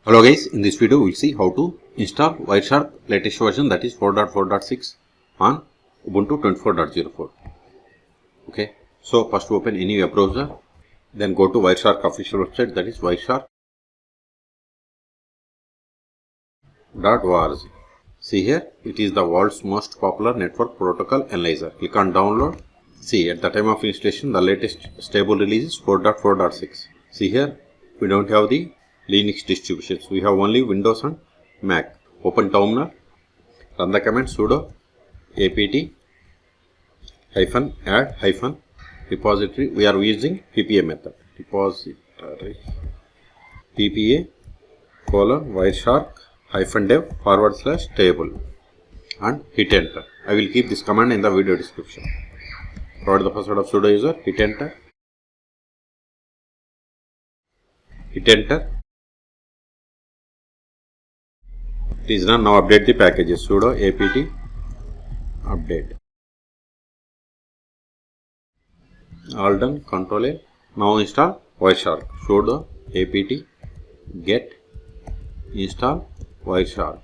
Hello guys, in this video we will see how to install Wireshark latest version, that is 4.4.6 on Ubuntu 24.04. Okay, so first open any web browser, then go to Wireshark official website, that is wireshark.org. See here, it is the world's most popular network protocol analyzer. Click on download. See, at the time of installation the latest stable release is 4.4.6. See here, we don't have the Linux distributions, we have only Windows and Mac. Open terminal, run the command sudo apt -add repository. We are using PPA method. Repository PPA Wireshark -dev /table and hit enter. I will keep this command in the video description. Provide the password of sudo user, hit enter. Hit enter. It is done. Now update the packages. Sudo apt update. All done. Control A. Now install Wireshark. Sudo apt get install Wireshark.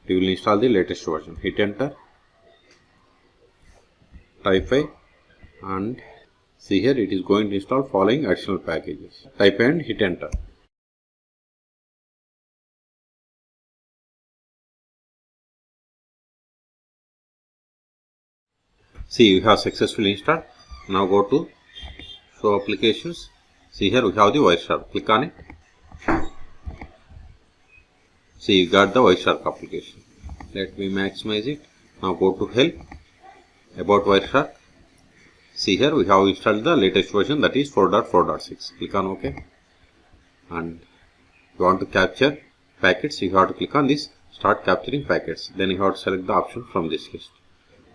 It will install the latest version. Hit enter. Type I and see here it is going to install following additional packages. Type and hit enter. See, we have successfully installed. Now go to show applications. See here we have the Wireshark. Click on it. See, you got the Wireshark application. Let me maximize it. Now go to help, about Wireshark. See here we have installed the latest version, that is 4.4.6. Click on OK. And you want to capture packets, you have to click on this start capturing packets. Then you have to select the option from this list.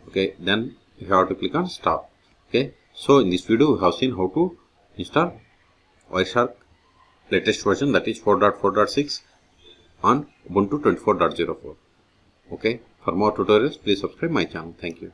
Okay, then you have to click on stop. Okay, so in this video we have seen how to install Wireshark latest version, that is 4.4.6 on Ubuntu 24.04. Okay, for more tutorials please subscribe my channel. Thank you.